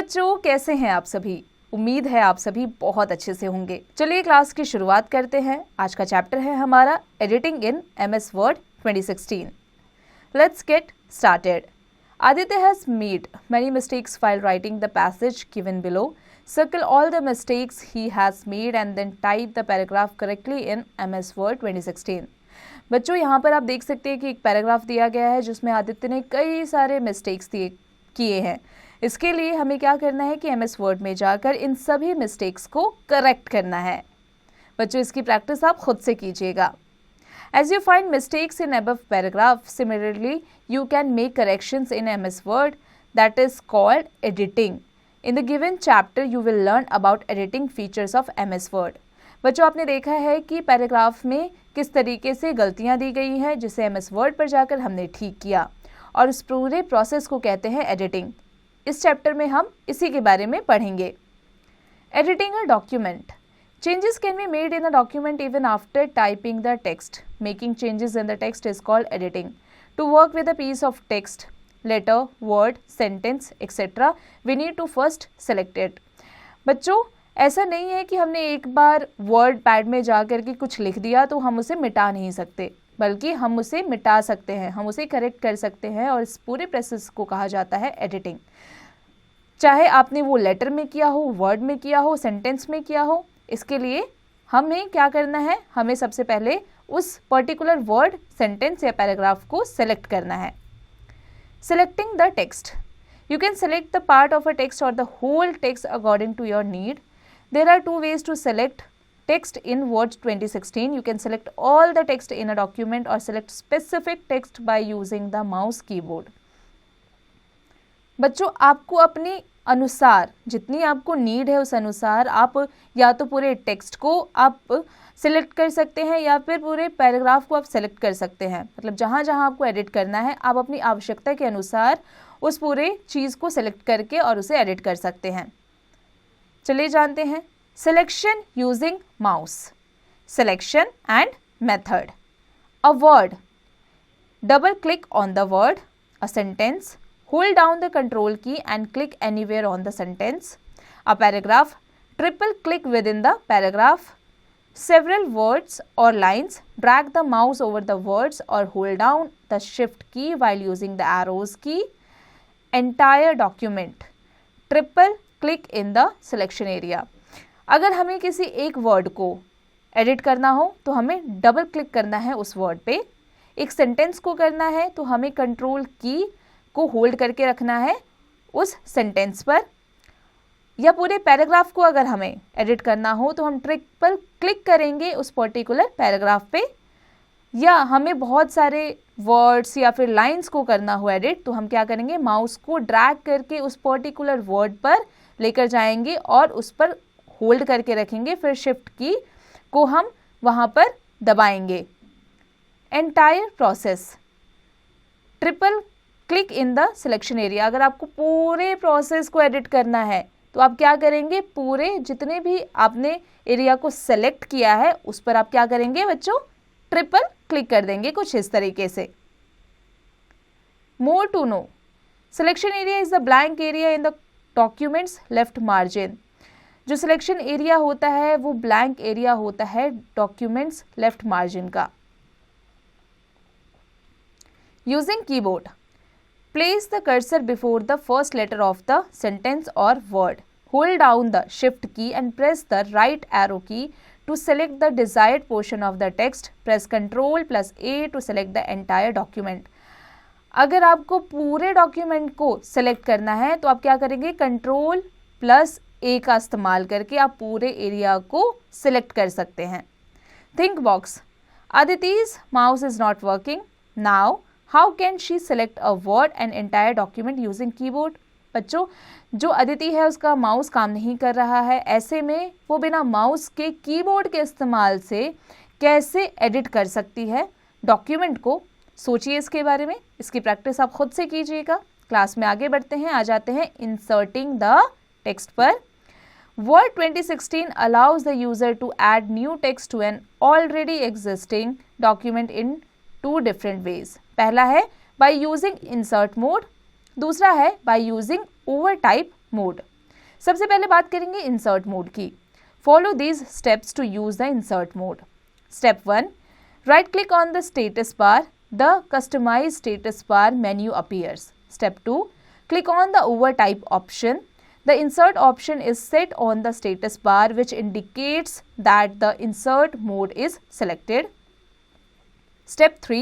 बच्चों, कैसे हैं आप सभी? उम्मीद है आप सभी बहुत अच्छे से होंगे। चलिए क्लास की शुरुआत करते हैं। आज का चैप्टर है हमारा editing in MS Word 2016। Let's get started. Aditya has made many mistakes while writing the passage given below. Circle all the mistakes he has made and then type the paragraph correctly in MS Word 2016. बच्चों, यहाँ पर आप देख सकते हैं कि एक paragraph दिया गया है जिसमें आदित्य ने कई सारे मिस्टेक्स किए हैं। इसके लिए हमें क्या करना है कि MS Word में जाकर इन सभी मिस्टेक्स को करेक्ट करना है। बच्चों, इसकी प्रैक्टिस आप खुद से कीजिएगा। As you find mistakes in above paragraph, similarly, you can make corrections in MS Word, that is called editing. In the given chapter, you will learn about editing features of MS Word. बच्चों, आपने देखा है कि paragraph में किस तरीके से गलतियां दी गई हैं जिसे MS Word पर जाकर हमने ठीक किया, और इस पूरे प्रोसेस को कहते हैं एडिटिंग। इस चैप्टर में हम इसी के बारे में पढ़ेंगे। Editing a document. Changes can be made in a document even after typing the text. Making changes in the text is called editing. To work with a piece of text, letter, word, sentence, etc., we need to first select it. बच्चों, ऐसा नहीं है कि हमने एक बार word pad में जाकर के कुछ लिख दिया तो हम उसे मिटा नहीं सकते, बल्कि हम उसे मिटा सकते हैं, हम उसे करेक्ट कर सकते हैं, और इस पूरे प्रोसेस को कहा जाता है एडिटिंग। चाहे आपने वो लेटर में किया हो, वर्ड में किया हो, सेंटेंस में किया हो, इसके लिए हमें क्या करना है? हमें सबसे पहले उस पर्टिकुलर वर्ड, सेंटेंस या पैराग्राफ को सेलेक्ट करना है। Selecting the text. You can select the part of a text or the whole text according to your need. There are two ways to select text in Word 2016. You can select all the text in a document or select specific text by using the mouse keyboard. बच्चों, आपको अपने अनुसार, जितनी आपको need है उस अनुसार आप या तो पूरे टेक्स्ट को आप सिलेक्ट कर सकते हैं या फिर पूरे पैराग्राफ को आप सेलेक्ट कर सकते हैं। मतलब जहाँ जहाँ आपको एडिट करना है, आप अपनी आवश्यकता के अनुसार उस पूरे चीज़ को सिलेक्ट करके और उसे एडिट कर सकते हैं। चलिए जानते हैं selection using mouse. Selection and method. A word, double click on the word. A sentence, hold down the control key and click anywhere on the sentence. A paragraph, triple click within the paragraph. Several words or lines, drag the mouse over the words or hold down the shift key while using the arrows key. Entire document, triple click in the selection area. अगर हमें किसी एक word को edit करना हो तो हमें double click करना है उस वर्ड पे। एक सेंटेंस को करना है तो हमें कंट्रोल की को होल्ड करके रखना है उस सेंटेंस पर, या पूरे पैराग्राफ को अगर हमें एडिट करना हो तो हम ट्रिपल क्लिक करेंगे उस पर्टिकुलर पैराग्राफ पे, या हमें बहुत सारे वर्ड्स या फिर लाइंस को करना हो एडिट तो हम क्या करेंगे? माउस को ड्रैग करके उस पर्टिकुलर वर्ड पर लेकर जाएंगे और उस पर होल्ड करके रखेंगे, फिर शिफ्ट की को हम वहाँ पर दबाएंगे। Entire process, triple click in the selection area. अगर आपको पूरे प्रोसेस को एडिट करना है तो आप क्या करेंगे? पूरे जितने भी आपने एरिया को सेलेक्ट किया है उस पर आप क्या करेंगे बच्चों? ट्रिपल क्लिक कर देंगे, कुछ इस तरीके से। More to know. Selection area is the blank area in the documents left margin. जो सिलेक्शन एरिया होता है वो ब्लैंक एरिया होता है डॉक्यूमेंट्स लेफ्ट मार्जिन का। Using keyboard, place the cursor before the first letter of the sentence or word. Hold down the shift key and press the right arrow key to select the desired portion of the text. Press Ctrl plus A to select the entire document. अगर आपको पूरे document को select करना है तो आप क्या करेंगे? Ctrl plus A का इस्तेमाल करके आप पूरे एरिया को सिलेक्ट कर सकते हैं। Think box. Aditi's mouse is not working. Now How can she select a word and entire document using keyboard? बच्चों, जो अदिति है उसका माउस काम नहीं कर रहा है, ऐसे में वो बिना माउस के कीबोर्ड के इस्तेमाल से कैसे एडिट कर सकती है डॉक्यूमेंट को? सोचिए इसके बारे में, इसकी प्रैक्टिस आप खुद से कीजिएगा। क्लास में आगे बढ़ते हैं, आ जाते हैं इंसर्टिंग द टेक्स्ट पर। Word 2016 allows the user to add new text to an already existing document in two different ways. पहला है by using insert mode, दूसरा है by using overtype mode. सबसे पहले बात करेंगे इंसर्ट मोड की। Follow these steps to use the insert mode. Step 1, right click on the status bar, the customise status bar menu appears. Step 2, click on the overtype option. The insert option is set on the status bar, which indicates that the insert mode is selected. Step 3,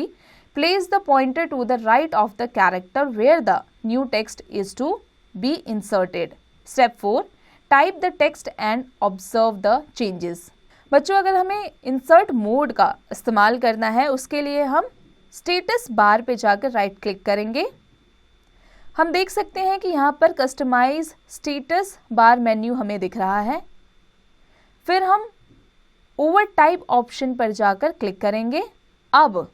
place the pointer to the right of the character where the new text is to be inserted. Step 4, type the text and observe the changes. बच्चों, अगर हमें insert mode का इस्तेमाल करना है, उसके लिए हम status bar पे जाकर राइट क्लिक करेंगे। हम देख सकते हैं कि यहाँ पर कस्टमाइज स्टेटस बार मेन्यू हमें दिख रहा है। फिर हम ओवर टाइप ऑप्शन पर जाकर क्लिक करेंगे। अब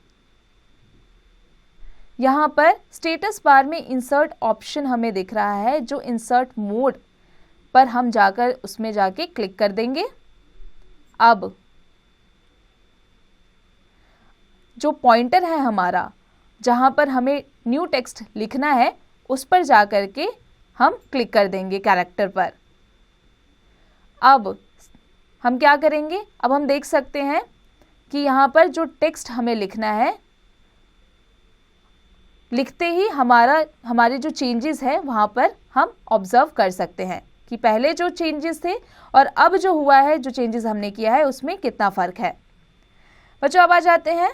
यहाँ पर स्टेटस बार में इंसर्ट ऑप्शन हमें दिख रहा है, जो इंसर्ट मोड पर हम जाकर उसमें जाके क्लिक कर देंगे। अब जो पॉइंटर है हमारा, जहाँ पर हमें न्यू टेक्स्ट लिखना है, उस पर जाकर के हम क्लिक कर देंगे कैरेक्टर पर। अब हम क्या करेंगे, अब हम देख सकते हैं कि यहाँ पर जो टेक्स्ट हमें लिखना है, लिखते ही हमारे जो चेंजेस है वहाँ पर हम ऑब्जर्व कर सकते हैं कि पहले जो चेंजेस थे और अब जो हुआ है, जो चेंजेस हमने किया है, उसमें कितना फ़र्क है। बच्चों, अब आ जाते हैं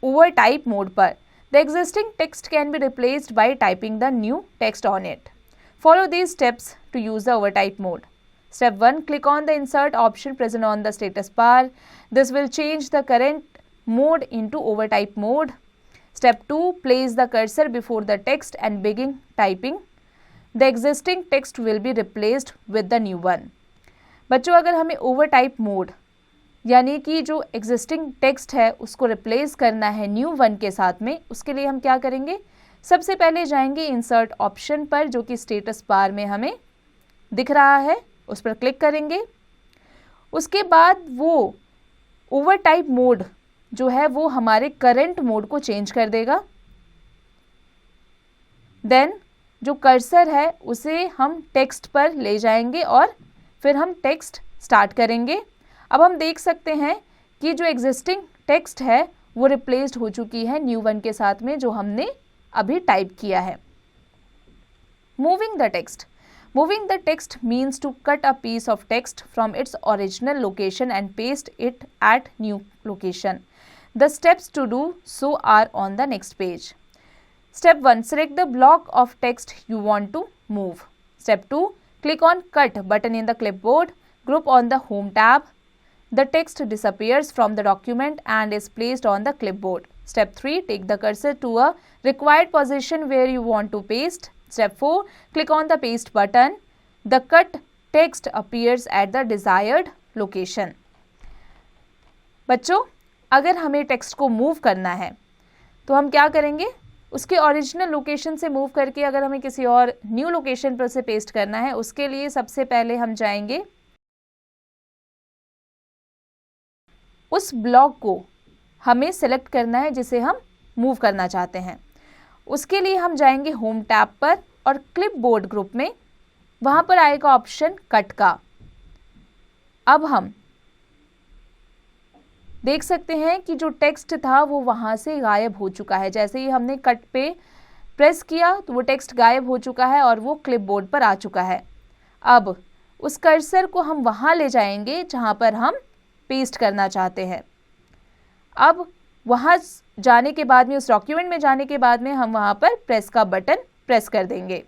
ओवर टाइप मोड पर। The existing text can be replaced by typing the new text on it. Follow these steps to use the overtype mode. Step 1, click on the insert option present on the status bar. This will change the current mode into overtype mode. Step 2, place the cursor before the text and begin typing. The existing text will be replaced with the new one. बच्चों, अगर हमें overtype mode यानी कि जो existing text है उसको replace करना है न्यू वन के साथ में, उसके लिए हम क्या करेंगे, सबसे पहले जाएंगे इंसर्ट ऑप्शन पर, जो कि स्टेटस बार में हमें दिख रहा है, उस पर क्लिक करेंगे। उसके बाद वो ओवर टाइप मोड जो है वो हमारे करंट मोड को चेंज कर देगा। देन जो कर्सर है उसे हम टेक्स्ट पर ले जाएंगे और फिर हम टेक्स्ट स्टार्ट करेंगे। अब हम देख सकते हैं कि जो एग्जिस्टिंग टेक्स्ट है वो रिप्लेस्ड हो चुकी है न्यू वन के साथ में, जो हमने अभी टाइप किया है। Moving the text. Moving the text means to cut a piece of text from its original location and paste it at new location. The steps to do so are on the next page. Step 1, select the block of text you want to move. Step 2, click on Cut button in the clipboard. Group on the Home tab. The text disappears from the document and is placed on the clipboard. Step 3, take the cursor to a required position where you want to paste. Step 4, click on the Paste button. The cut text appears at the desired location. बच्चों, अगर हमें text को move करना है तो हम क्या करेंगे, उसके ओरिजिनल लोकेशन से मूव करके अगर हमें किसी और न्यू लोकेशन पर से पेस्ट करना है, उसके लिए सबसे पहले हम जाएंगे, उस ब्लॉक को हमें सेलेक्ट करना है जिसे हम मूव करना चाहते हैं। उसके लिए हम जाएंगे होम टैब पर और क्लिपबोर्ड ग्रुप में, वहाँ पर आएगा ऑप्शन कट का। अब हम देख सकते हैं कि जो टेक्स्ट था वो वहाँ से गायब हो चुका है। जैसे ही हमने कट पे प्रेस किया तो वो टेक्स्ट गायब हो चुका है और वो क्लिपबोर्ड पर आ चुका है। अब उस कर्सर को हम वहाँ ले जाएंगे जहाँ पर हम पेस्ट करना चाहते हैं। अब वहाँ जाने के बाद में, उस डॉक्यूमेंट में जाने के बाद में, हम वहाँ पर प्रेस का बटन प्रेस कर देंगे,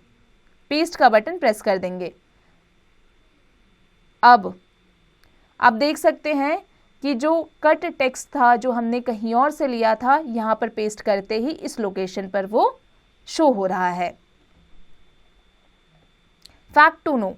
पेस्ट का बटन प्रेस कर देंगे। अब आप देख सकते हैं कि जो कट टेक्स्ट था जो हमने कहीं और से लिया था, यहाँ पर पेस्ट करते ही इस लोकेशन पर वो शो हो रहा है। Fact to know,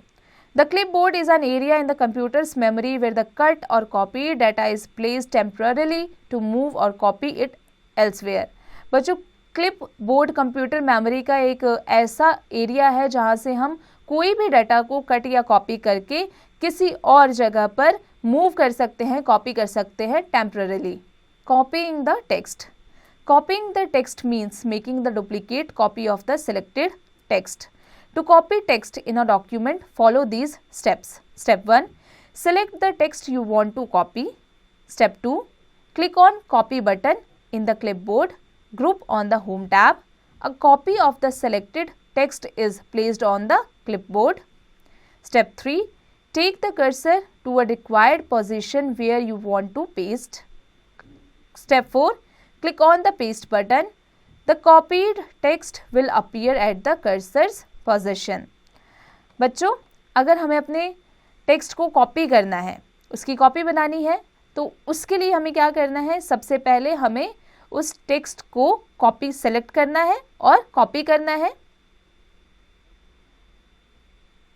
the clipboard is an area in the computer's memory where the cut or copied data is placed temporarily to move or copy it elsewhere. बच्चों, क्लिपबोर्ड कंप्यूटर मेमोरी का एक ऐसा area है जहाँ से हम कोई भी डाटा को कट या कॉपी करके किसी और जगह पर मूव कर सकते हैं, कॉपी कर सकते हैं temporarily. Copying the text. Copying the text means making the duplicate copy of the selected text. To copy text in a document, follow these steps. Step 1. Select the text you want to copy. Step 2. Click on Copy button in the clipboard. Group on the Home tab. A copy of the selected text is placed on the clipboard. Step 3. Take the cursor to a required position where you want to paste. Step 4. Click on the Paste button. The copied text will appear at the cursor's position. बच्चों, अगर हमें अपने text को copy करना है, उसकी copy बनानी है, तो उसके लिए हमें क्या करना है? सबसे पहले हमें उस टेक्स्ट को कॉपी सेलेक्ट करना है और कॉपी करना है.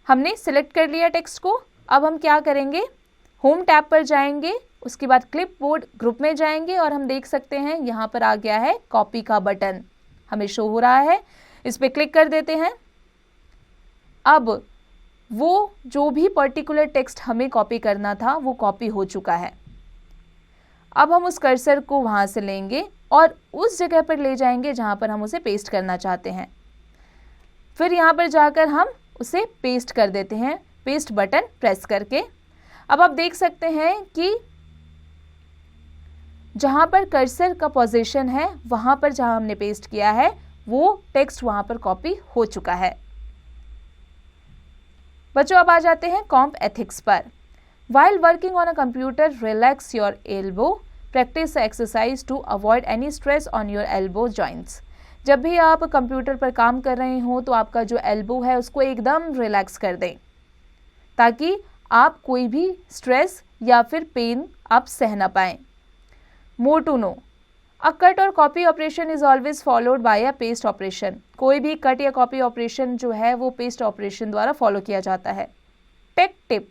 हमने सेलेक्ट कर लिया टेक्स्ट को. अब हम क्या करेंगे? होम टैब पर जाएंगे, उसके बाद क्लिपबोर्ड ग्रुप में जाएंगे और हम देख सकते हैं यहाँ पर आ गया है कॉपी का बटन, हमें शो हो रहा है. इस पर क्लिक कर देते हैं. अब वो जो भी पर्टिकुलर टेक्स्ट हमें कॉपी करना था वो कॉपी हो चुका है. अब हम उस कर्सर को वहाँ से लेंगे और उस जगह पर ले जाएंगे जहाँ पर हम उसे पेस्ट करना चाहते हैं. फिर यहाँ पर जाकर हम उसे पेस्ट कर देते हैं, पेस्ट बटन प्रेस करके. अब आप देख सकते हैं कि जहाँ पर कर्सर का पोजीशन है वहाँ पर जहाँ हमने पेस्ट किया है वो टेक्स्ट वहाँ पर कॉपी हो चुका है. बच्चों, अब आ जाते हैं कॉम्प एथिक्स पर. While working on a computer, relax your elbow. Practice the exercise to avoid any stress on your elbow joints. जब भी आप कंप्यूटर पर काम कर रहे हो तो आपका जो एल्बो है उसको एकदम रिलैक्स कर दें ताकि आप कोई भी स्ट्रेस या फिर पेन आप सह ना पाएं. More to know. A cut or copy operation is always followed by a paste operation. कोई भी कट या कॉपी ऑपरेशन जो है वो पेस्ट ऑपरेशन द्वारा फॉलो किया जाता है. Take tip.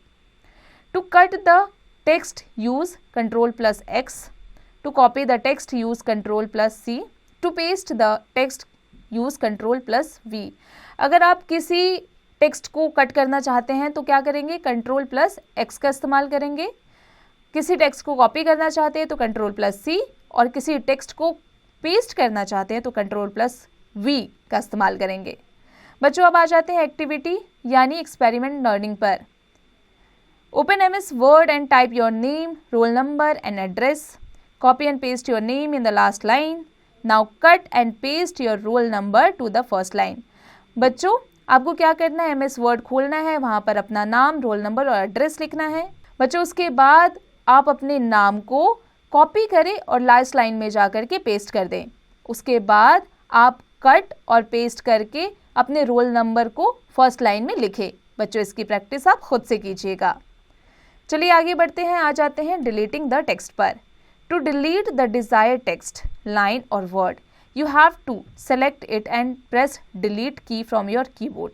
To cut the text, use Ctrl+X. To copy the text, use Ctrl+C. To paste the text, use Ctrl+V. अगर आप किसी टेक्स्ट को कट करना चाहते हैं तो क्या करेंगे? Ctrl+X का इस्तेमाल करेंगे. किसी टेक्स्ट को कॉपी करना चाहते हैं तो Ctrl+C और किसी टेक्स्ट को पेस्ट करना चाहते हैं तो Ctrl+V का इस्तेमाल करेंगे. बच्चों, अब आ जाते हैं एक्टिविटी यानी एक्सपेरिमेंट लर्निंग पर. Open MS Word and type your name, roll number and address. Copy and paste your name in the last line. Now cut and paste your roll number to the first line. बच्चों, आपको क्या करना है? MS Word खोलना है, वहाँ पर अपना नाम, रोल नंबर और एड्रेस लिखना है. बच्चों, उसके बाद आप अपने नाम को कॉपी करें और लास्ट लाइन में जा कर के पेस्ट कर दें. उसके बाद आप कट और पेस्ट करके अपने रोल नंबर को फर्स्ट लाइन में लिखें. बच्चों, इसकी प्रैक्टिस आप खुद से कीजिएगा. चलिए आगे बढ़ते हैं. आ जाते हैं डिलीटिंग द टेक्स्ट पर. To delete the desired text, line or word, you have to select it and press delete key from your keyboard.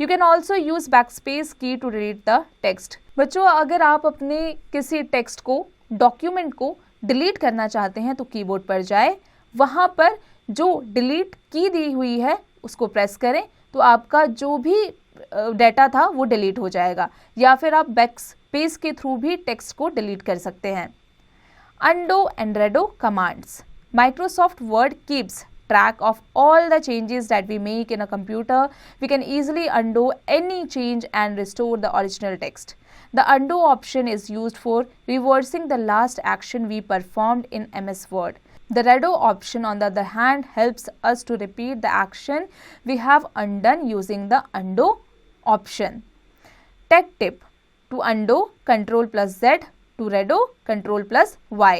You can also use backspace key to delete the text. बच्चों, अगर आप अपने किसी text को, document को delete करना चाहते हैं तो कीबोर्ड पर जाए, वहाँ पर जो डिलीट की दी हुई है उसको प्रेस करें तो आपका जो भी डाटा था वो डिलीट हो जाएगा. या फिर आप बैकस्पेस के थ्रू भी टेक्स्ट को डिलीट कर सकते हैं. Undo and redo commands. Microsoft Word keeps track of all the changes that we make in a computer. We can easily undo any change and restore the original text. The undo option is used for reversing the last action we performed in MS Word. The redo option, on the other hand, helps us to repeat the action we have undone using the undo option. Tech tip. To undo, Ctrl+Z. To redo, Ctrl+Y.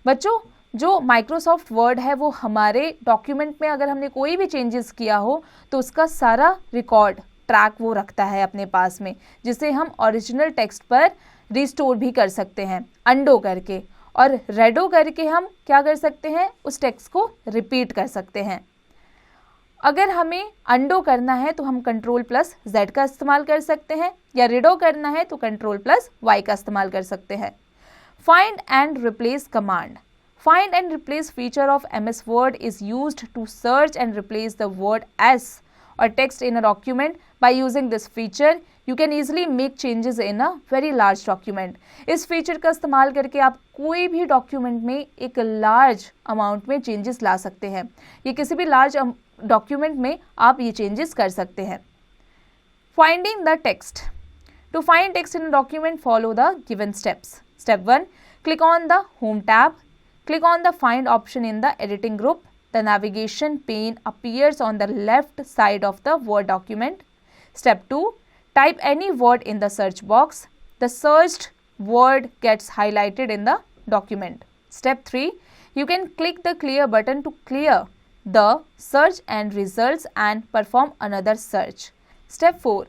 बच्चों, जो Microsoft word है वो हमारे document में अगर हमने कोई भी चेंजेस किया हो तो उसका सारा रिकॉर्ड, ट्रैक वो रखता है अपने पास में, जिसे हम ओरिजिनल टेक्स्ट पर रिस्टोर भी कर सकते हैं अंडो करके. और रेडो करके हम क्या कर सकते हैं? उस टेक्स्ट को रिपीट कर सकते हैं. अगर हमें अंडो करना है तो हम Ctrl+Z का इस्तेमाल कर सकते हैं या रेडो करना है तो Ctrl+Y का इस्तेमाल कर सकते हैं. Find and replace command. Find and replace feature of MS Word is used to search and replace the word as or text in a document. By using this feature, you can easily make changes in a very large document. इस feature का इस्तेमाल करके आप कोई भी document में एक large amount में चेंजेस ला सकते हैं. ये किसी भी लार्ज डॉक्यूमेंट में आप ये चेंजेस कर सकते हैं. Finding the text. To find text in a document, follow the given steps. Step 1. Click on the Home tab. Click on the Find option in the editing group. The navigation pane appears on the left side of the Word document. Step 2. Type any word in the search box. The searched word gets highlighted in the document. Step 3. You can click the clear button to clear the search and results and perform another search. Step 4.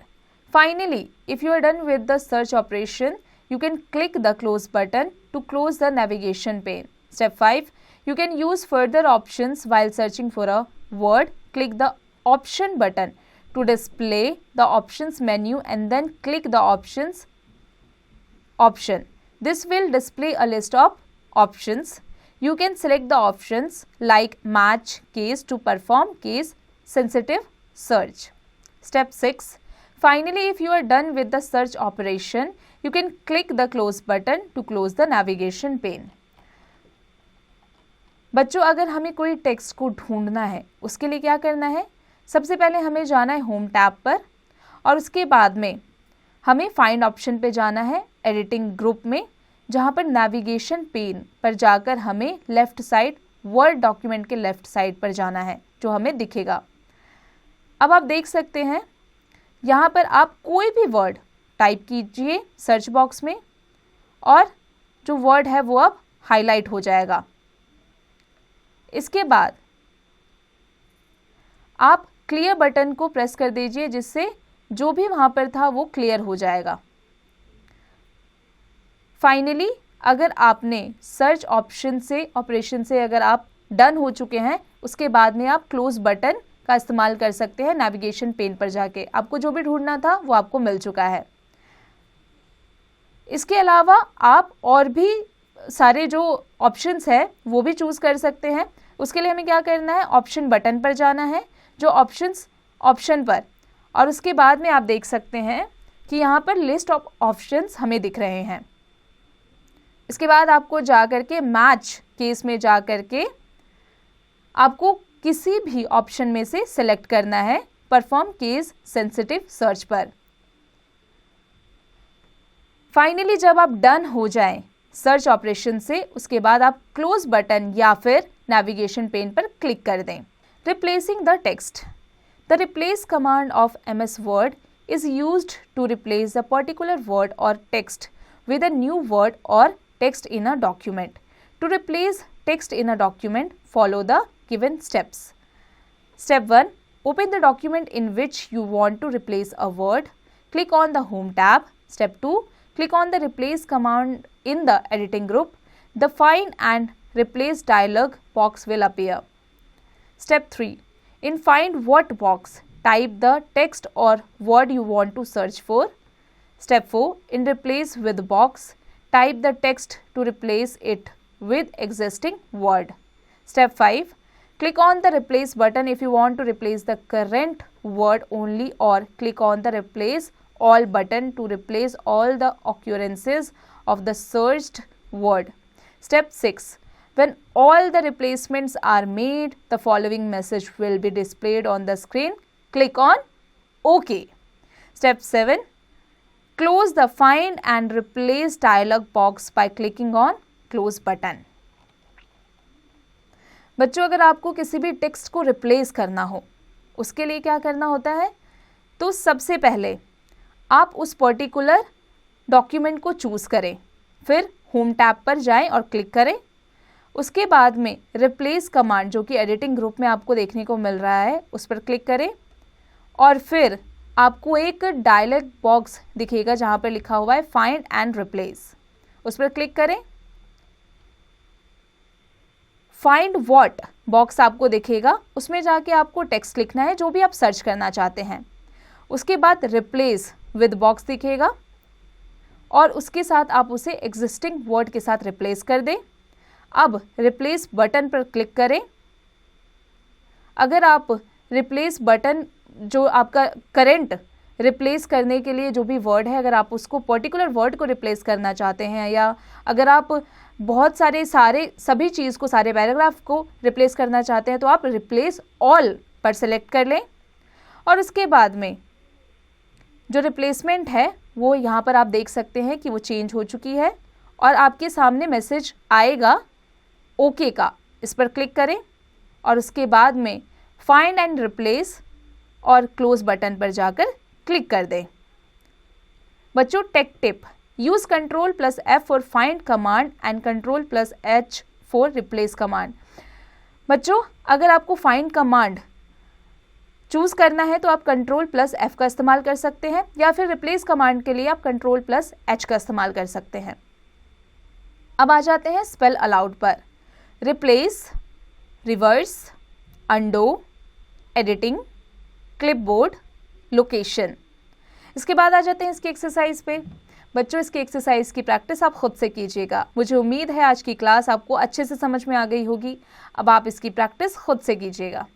Finally, if you are done with the search operation, you can click the close button to close the navigation pane. Step 5. You can use further options while searching for a word. Click the option button to display the options menu and then click the options option. This will display a list of options. You can select the options like match case to perform case sensitive search. Step 6. Finally, if you are done with the search operation, you can click the close button to close the navigation pane. बच्चों, अगर हमें कोई text को ढूंढना है, उसके लिए क्या करना है? सबसे पहले हमें जाना है होम टैब पर और उसके बाद में हमें फाइंड ऑप्शन पे जाना है एडिटिंग ग्रुप में, जहाँ पर नेविगेशन पेन पर जाकर हमें लेफ़्ट साइड वर्ड डॉक्यूमेंट के लेफ़्ट साइड पर जाना है, जो हमें दिखेगा. अब आप देख सकते हैं यहाँ पर आप कोई भी वर्ड टाइप कीजिए सर्च बॉक्स में और जो वर्ड है वो अब हाईलाइट हो जाएगा. इसके बाद आप क्लियर बटन को प्रेस कर दीजिए, जिससे जो भी वहाँ पर था वो क्लियर हो जाएगा. फाइनली, अगर आपने सर्च ऑपरेशन से अगर आप डन हो चुके हैं, उसके बाद में आप क्लोज बटन का इस्तेमाल कर सकते हैं नेविगेशन पेन पर जाके. आपको जो भी ढूंढना था वो आपको मिल चुका है. इसके अलावा आप और भी सारे जो ऑप्शंस है वो भी चूज़ कर सकते हैं. उसके लिए हमें क्या करना है? ऑप्शन बटन पर जाना है, जो ऑप्शन पर, और उसके बाद में आप देख सकते हैं कि यहाँ पर लिस्ट ऑफ ऑप्शंस हमें दिख रहे हैं. इसके बाद आपको जा करके मैच केस में जा करके आपको किसी भी ऑप्शन में से सिलेक्ट करना है परफॉर्म केस सेंसिटिव सर्च पर. फाइनली, जब आप डन हो जाएं सर्च ऑपरेशन से, उसके बाद आप क्लोज बटन या फिर नेविगेशन पेन पर क्लिक कर दें. Replacing the text. The replace command of MS Word is used to replace a particular word or text with a new word or text in a document. To replace text in a document, follow the given steps. Step 1. Open the document in which you want to replace a word. Click on the Home tab. Step 2. Click on the Replace command in the editing group. The Find and Replace dialog box will appear. Step 3. In Find What box, type the text or word you want to search for. Step 4. In Replace with box, type the text to replace it with existing word. Step 5. Click on the Replace button if you want to replace the current word only, or click on the Replace All button to replace all the occurrences of the searched word. Step 6. When all the replacements are made, the following message will be displayed on the screen. Click on OK. Step 7. Close the Find and Replace dialog box by clicking on Close button. बच्चों, अगर आपको किसी भी text को replace करना हो, उसके लिए क्या करना होता है? तो सबसे पहले आप उस पर्टिकुलर डॉक्यूमेंट को चूज़ करें, फिर होम टैब पर जाएं और क्लिक करें. उसके बाद में रिप्लेस कमांड, जो कि एडिटिंग ग्रुप में आपको देखने को मिल रहा है, उस पर क्लिक करें और फिर आपको एक डायलॉग बॉक्स दिखेगा जहाँ पर लिखा हुआ है फाइंड एंड रिप्लेस. उस पर क्लिक करें. फाइंड व्हाट बॉक्स आपको दिखेगा, उसमें जाके आपको टेक्स्ट लिखना है जो भी आप सर्च करना चाहते हैं. उसके बाद रिप्लेस विद बॉक्स दिखेगा और उसके साथ आप उसे एग्जिस्टिंग वर्ड के साथ रिप्लेस कर दें. अब रिप्लेस बटन पर क्लिक करें. अगर आप रिप्लेस बटन, जो आपका करंट रिप्लेस करने के लिए जो भी वर्ड है, अगर आप उसको पर्टिकुलर वर्ड को रिप्लेस करना चाहते हैं, या अगर आप बहुत सारे सभी चीज़ को, सारे पैराग्राफ को रिप्लेस करना चाहते हैं, तो आप रिप्लेस ऑल पर सेलेक्ट कर लें और उसके बाद में जो रिप्लेसमेंट है वो यहाँ पर आप देख सकते हैं कि वो चेंज हो चुकी है और आपके सामने मैसेज आएगा ओके का। इस पर क्लिक करें और उसके बाद में फाइंड एंड रिप्लेस और क्लोज बटन पर जाकर क्लिक कर दें। बच्चों, take tip, use Ctrl+F for find command and Ctrl+H for replace command. बच्चों, अगर आपको फाइंड कमांड चूज़ करना है तो आप Ctrl+F का इस्तेमाल कर सकते हैं या फिर रिप्लेस कमांड के लिए आप Ctrl+H का इस्तेमाल कर सकते हैं। अब आ जाते हैं स्पेल अलाउड पर। रिप्लेस, रिवर्स, अंडो, एडिटिंग, क्लिपबोर्ड, लोकेशन। इसके बाद आ जाते हैं इसकी एक्सरसाइज पे। बच्चों, इसकी एक्सरसाइज की प्रैक्टिस आप खुद से कीजिएगा। मुझे उम्मीद है आज की क्लास आपको अच्छे से समझ में आ गई होगी। अब आप इसकी प्रैक्टिस खुद से कीजिएगा।